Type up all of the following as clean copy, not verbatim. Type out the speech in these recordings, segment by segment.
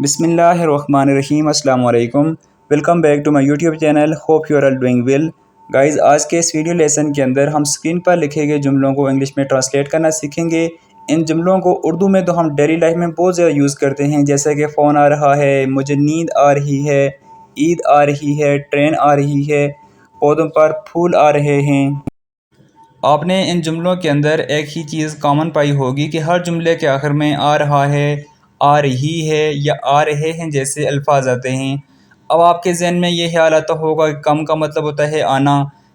बिस्मिल्लाहिर्रहमानिर्रहीम अस्सलाम वालेकुम। Welcome back to my YouTube channel. Hope you are all doing well. Guys, आज के इस वीडियो लेसन के अंदर हम स्क्रीन पर लिखे गए जुमलों को इंग्लिश में ट्रांसलेट करना सीखेंगे। इन जुमलों को उर्दू में तो हम डेली लाइफ में बहुत ज़्यादा यूज़ करते हैं, जैसे कि फ़ोन आ रहा है, मुझे नींद आ रही है, ईद आ रही है, ट्रेन आ रही है, पौधों पर फूल आ रहे हैं। आपने इन जुमलों के अंदर एक ही चीज़ कॉमन पाई होगी कि हर जुमले के आखिर में आ रहा है, आ रही है या आ रहे हैं जैसे अल्फाज आते हैं। अब आपके जहन में ये ख्याल आता होगा कि कम का मतलब होता है आना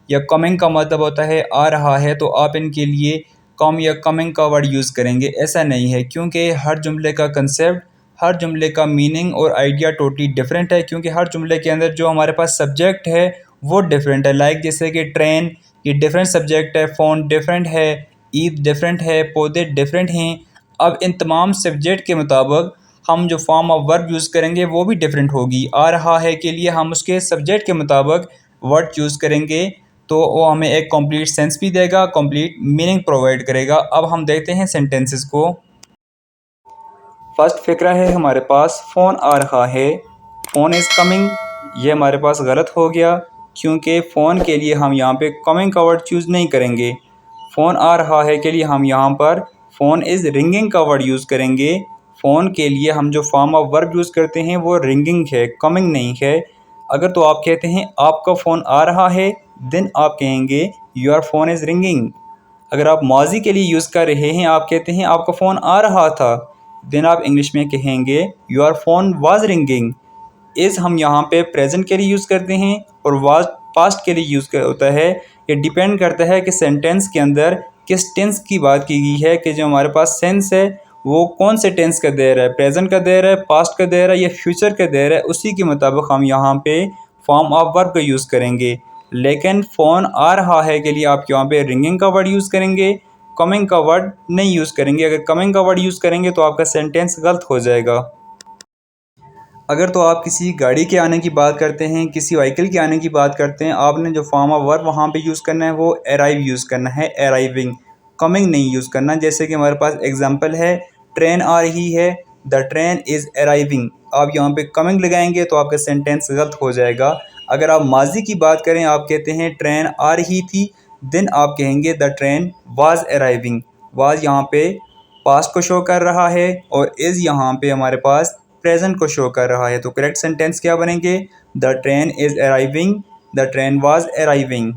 या कमिंग का मतलब होता है आ रहा है, तो आप इनके लिए कम या कमिंग का वर्ड यूज़ करेंगे। ऐसा नहीं है, क्योंकि हर जुमले का कंसेप्ट, हर जुमले का मीनिंग और आइडिया टोटली डिफरेंट है। क्योंकि हर जुमले के अंदर जो हमारे पास सब्जेक्ट है वो डिफरेंट है। लाइक जैसे कि ट्रेन, ये डिफरेंट सब्जेक्ट है, फ़ोन डिफरेंट है, ईद डिफरेंट है, पौधे डिफरेंट हैं। अब इन तमाम सब्जेक्ट के मुताबिक हम जो फॉर्म ऑफ वर्ब यूज़ करेंगे वो भी डिफरेंट होगी। आ रहा है के लिए हम उसके सब्जेक्ट के मुताबिक वर्ड चूज़ करेंगे, तो वो हमें एक कंप्लीट सेंस भी देगा, कंप्लीट मीनिंग प्रोवाइड करेगा। अब हम देखते हैं सेंटेंसेस को। फर्स्ट फिक्रा है हमारे पास, फ़ोन आ रहा है, फ़ोन इज़ कमिंग। ये हमारे पास गलत हो गया, क्योंकि फ़ोन के लिए हम यहाँ पे कमिंग का वर्ड चूज़ नहीं करेंगे। फ़ोन आ रहा है के लिए हम यहाँ पर फ़ोन इज़ रिंगिंग का वर्ड यूज़ करेंगे। फ़ोन के लिए हम जो फॉर्म ऑफ वर्ब यूज़ करते हैं वो रिंगिंग है, कमिंग नहीं है। अगर तो आप कहते हैं आपका फ़ोन आ रहा है, देन आप कहेंगे योर फ़ोन इज़ रिंगिंग। अगर आप माजी के लिए यूज़ कर रहे हैं, आप कहते हैं आपका फ़ोन आ रहा था, देन आप इंग्लिश में कहेंगे your phone was ringing. Is हम यहाँ पे प्रेजेंट के लिए यूज़ करते हैं और वाज पास्ट के लिए यूज़ होता है। ये डिपेंड करता है कि सेंटेंस के अंदर किस टेंस की बात की गई है, कि जो हमारे पास सेंस है वो कौन से टेंस का दे रहा है, प्रेजेंट का दे रहा है, पास्ट का दे रहा है या फ्यूचर का दे रहा है। उसी के मुताबिक हम यहाँ पे फॉर्म ऑफ वर्ब का यूज़ करेंगे। लेकिन फ़ोन आ रहा है के लिए आप यहाँ पे रिंगिंग का वर्ड यूज़ करेंगे, कमिंग का वर्ड नहीं यूज़ करेंगे। अगर कमिंग का वर्ड यूज़ करेंगे तो आपका सेंटेंस गलत हो जाएगा। अगर तो आप किसी गाड़ी के आने की बात करते हैं, किसी व्हीकल के आने की बात करते हैं, आपने जो फॉर्म ऑफ वर्ब वहाँ पे यूज़ करना है वो अराइव यूज़ करना है, अराइविंग। कमिंग नहीं यूज़ करना। जैसे कि हमारे पास एग्जांपल है, ट्रेन आ रही है, द ट्रेन इज़ अराइविंग। आप यहाँ पे कमिंग लगाएंगे तो आपका सेंटेंस गलत हो जाएगा। अगर आप माजी की बात करें, आप कहते हैं ट्रेन आ रही थी, देन आप कहेंगे the train was arriving. Was यहाँ पे पास्ट को शो कर रहा है और इज़ यहाँ पे हमारे पास प्रेजेंट को शो कर रहा है। तो करेक्ट सेंटेंस क्या बनेंगे? The train is arriving, the train was arriving.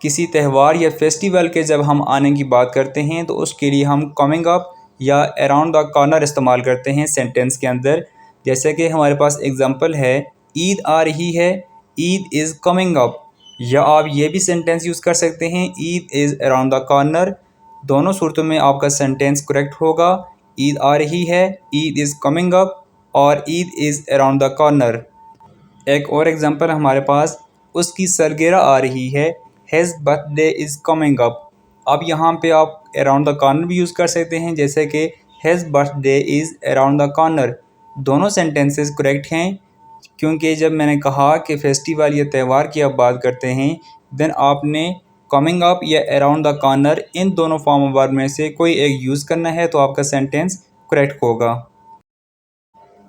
किसी त्यौहार या फेस्टिवल के जब हम आने की बात करते हैं तो उसके लिए हम कमिंग अप या अराउंड द कॉर्नर इस्तेमाल करते हैं सेंटेंस के अंदर। जैसे कि हमारे पास एग्जांपल है, ईद आ रही है, ईद इज़ कमिंग अप। या आप ये भी सेंटेंस यूज़ कर सकते हैं, Eid is around the corner. दोनों सूरतों में आपका सेंटेंस करेक्ट होगा। ईद आ रही है, ईद इज़ कमिंग अप, और Eid is around the corner. एक और एग्जांपल हमारे पास, उसकी सालगिरह आ रही है, his birthday is coming up. अब यहाँ पे आप अराउंड द कॉर्नर भी यूज़ कर सकते हैं, जैसे कि his birthday is around the corner. दोनों सेंटेंसेस करेक्ट हैं, क्योंकि जब मैंने कहा कि फेस्टिवल या त्यौहार की आप बात करते हैं, देन आपने कमिंग अप या अराउंड द कॉर्नर इन दोनों फॉर्म ऑफ वर्ब में से कोई एक यूज़ करना है, तो आपका सेंटेंस करेक्ट होगा।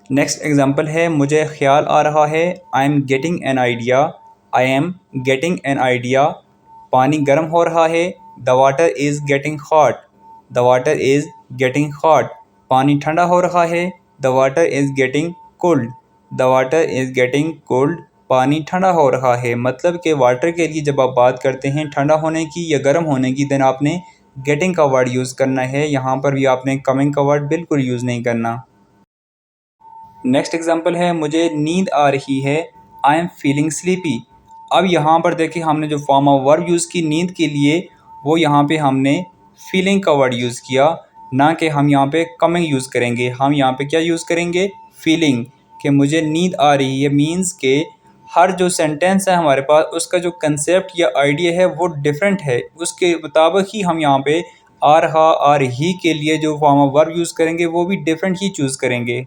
नेक्स्ट एग्जांपल है, मुझे ख्याल आ रहा है, I am getting an idea, I am getting an idea. पानी गर्म हो रहा है, the water is getting hot, the water is getting hot. पानी ठंडा हो रहा है, the water is getting cold, the water is getting cold. पानी ठंडा हो रहा है। मतलब कि वाटर के लिए जब आप बात करते हैं ठंडा होने की या गर्म होने की, देन आपने गेटिंग का वर्ड यूज़ करना है। यहाँ पर भी आपने कमिंग का वर्ड बिल्कुल यूज़ नहीं करना। नेक्स्ट एग्जांपल है, मुझे नींद आ रही है, आई एम फीलिंग स्लीपी। अब यहाँ पर देखिए, हमने जो फॉर्म ऑफ वर्ब यूज़ की नींद के लिए, वो यहाँ पे हमने फीलिंग का वर्ड यूज़ किया, ना कि हम यहाँ पे कमिंग यूज़ करेंगे। हम यहाँ पे क्या यूज़ करेंगे? फीलिंग। कि मुझे नींद आ रही है मीन्स के हर जो सेंटेंस है हमारे पास, उसका जो कंसेप्ट या आइडिया है वो डिफरेंट है। उसके मुताबिक ही हम यहाँ पे आ रहा, आ रही के लिए जो फॉर्म ऑफ वर्ब यूज़ करेंगे वो भी डिफरेंट ही चूज़ करेंगे।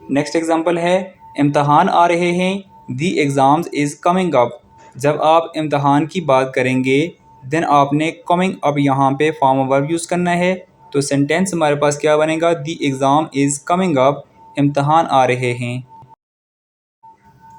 नेक्स्ट एग्जांपल है, इम्तहान आ रहे हैं, दी एग्ज़ाम्स इज़ कमिंग अप। जब आप इम्तहान की बात करेंगे, देन आपने कमिंग अप यहाँ पे फॉर्म ऑफ वर्ब यूज़ करना है। तो सेंटेंस हमारे पास क्या बनेगा, the exam is coming up, इम्तहान आ रहे हैं।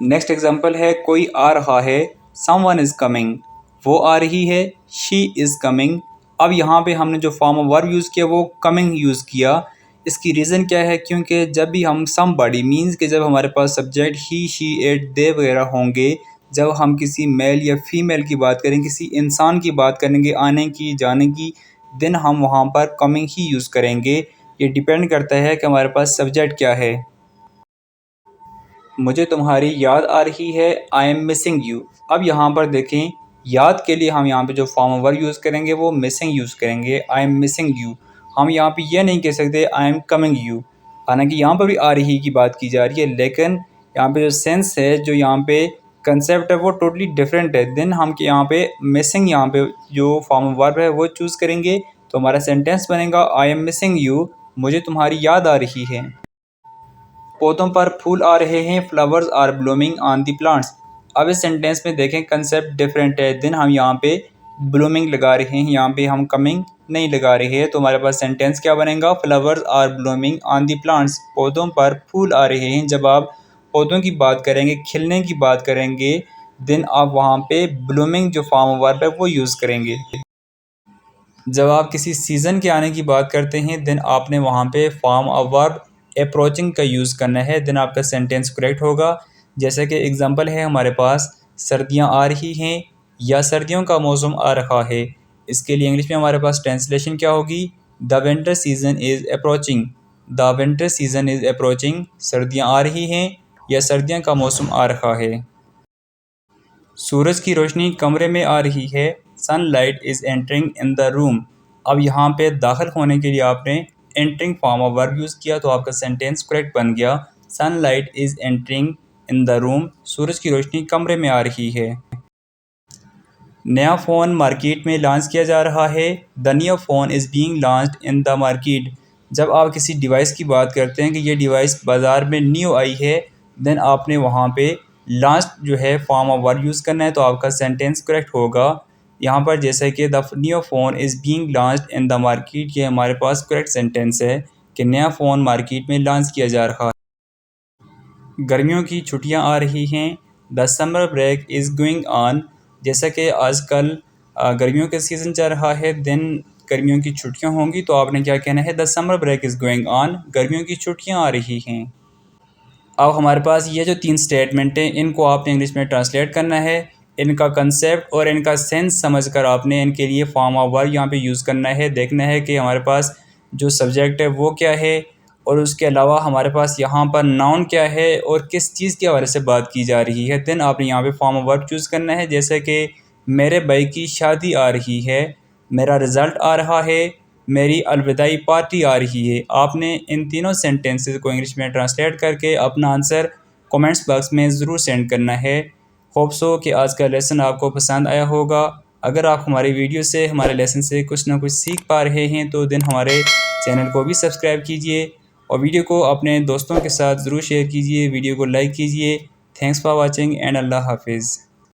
नेक्स्ट एग्जांपल है कोई आ रहा है, समवन इज़ कमिंग, वो आ रही है, शी इज़ कमिंग। अब यहाँ पे हमने जो फॉर्म ऑफ वर्ब यूज़ किया वो कमिंग यूज़ किया। इसकी रीज़न क्या है, क्योंकि जब भी हम समबडी मीन्स के जब हमारे पास सब्जेक्ट ही, शी, इट, दे वगैरह होंगे, जब हम किसी मेल या फीमेल की बात करें, किसी इंसान की बात करेंगे, आने की जाने की, देन हम वहाँ पर कमिंग ही यूज़ करेंगे। ये डिपेंड करता है कि हमारे पास सब्जेक्ट क्या है। मुझे तुम्हारी याद आ रही है, आई एम मिसिंग यू। अब यहाँ पर देखें, याद के लिए हम यहाँ पे जो फॉर्म ऑफ वर्ब यूज़ करेंगे वो मिसिंग यूज़ करेंगे, आई एम मिसिंग यू। हम यहाँ पे ये नहीं कह सकते आई एम कमिंग यू, हालांकि यहाँ पर भी आ रही की बात की जा रही है, लेकिन यहाँ पे जो सेंस है, जो यहाँ पे कंसेप्ट है वो टोटली डिफरेंट है। देन हम यहाँ पे मिसिंग, यहाँ पे जो फॉर्म ऑफ वर्ब है वो चूज़ करेंगे, तो हमारा सेंटेंस बनेगा आई एम मिसिंग यू, मुझे तुम्हारी याद आ रही है। पौधों पर फूल आ रहे हैं, flowers are blooming on the plants. अब इस सेंटेंस में देखें कंसेप्ट डिफरेंट है। देन हम यहाँ पे ब्लूमिंग लगा रहे हैं, यहाँ पे हम कमिंग नहीं लगा रहे हैं, तो हमारे पास सेंटेंस क्या बनेगा, flowers are blooming on the plants, पौधों पर फूल आ रहे हैं। जब आप पौधों की बात करेंगे, खिलने की बात करेंगे, देन आप वहाँ पे ब्लूमिंग जो फॉर्म वर्ब है वो यूज़ करेंगे। जब आप किसी सीज़न के आने की बात करते हैं, देन आपने वहाँ पे फॉर्म ऑफ वर्ब अप्रोचिंग का यूज़ करना है, देन आपका सेंटेंस करेक्ट होगा। जैसे कि एग्जांपल है हमारे पास, सर्दियाँ आ रही हैं या सर्दियों का मौसम आ रहा है। इसके लिए इंग्लिश में हमारे पास ट्रांसलेशन क्या होगी, the winter season is approaching, the winter season is approaching, सर्दियाँ आ रही हैं या सर्दियों का मौसम आ रहा है। सूरज की रोशनी कमरे में आ रही है, sunlight is entering in the room. अब यहाँ पे दाखिल होने के लिए आपने entering form of verb use किया, तो आपका सेंटेंस करेक्ट बन गया, sunlight is entering in the room, सूरज की रोशनी कमरे में आ रही है। नया फ़ोन मार्केट में लॉन्च किया जा रहा है, the new phone is being launched in the market. जब आप किसी डिवाइस की बात करते हैं कि ये डिवाइस बाज़ार में न्यू आई है, देन आपने वहाँ पे लॉन्च जो है फॉर्म ऑफ वर्ब यूज़ करना है, तो आपका सेंटेंस करेक्ट होगा। यहाँ पर जैसे कि the new phone is being launched in the market, ये हमारे पास करेक्ट सेंटेंस है कि नया फ़ोन मार्केट में लॉन्च किया जा रहा है। गर्मियों की छुट्टियां आ रही हैं, the summer break is going on. जैसा कि आजकल गर्मियों का सीज़न चल रहा है, देन गर्मियों की छुट्टियां होंगी, तो आपने क्या कहना है, the summer break is going on, गर्मियों की छुट्टियां आ रही हैं। अब हमारे पास ये जो 3 स्टेटमेंट हैं, इनको आपने इंग्लिश में ट्रांसलेट करना है। इनका कंसेप्ट और इनका सेंस समझकर आपने इनके लिए फॉर्म ऑफ वर्ब यहाँ पे यूज़ करना है। देखना है कि हमारे पास जो सब्जेक्ट है वो क्या है, और उसके अलावा हमारे पास यहाँ पर नाउन क्या है और किस चीज़ के हवाले से बात की जा रही है। देन आपने यहाँ पे फॉर्म ऑफ वर्ब चूज़ करना है, जैसे कि मेरे भाई की शादी आ रही है, मेरा रिज़ल्ट आ रहा है, मेरी अलविदाई पार्टी आ रही है। आपने इन तीनों सेंटेंसेस को इंग्लिश में ट्रांसलेट करके अपना आंसर कमेंट्स बॉक्स में ज़रूर सेंड करना है। होप सो कि आज का लेसन आपको पसंद आया होगा। अगर आप हमारी वीडियो से, हमारे लेसन से कुछ ना कुछ सीख पा रहे हैं, तो देन हमारे चैनल को भी सब्सक्राइब कीजिए और वीडियो को अपने दोस्तों के साथ ज़रूर शेयर कीजिए, वीडियो को लाइक कीजिए। थैंक्स फॉर वॉचिंग एंड अल्लाह हाफिज़।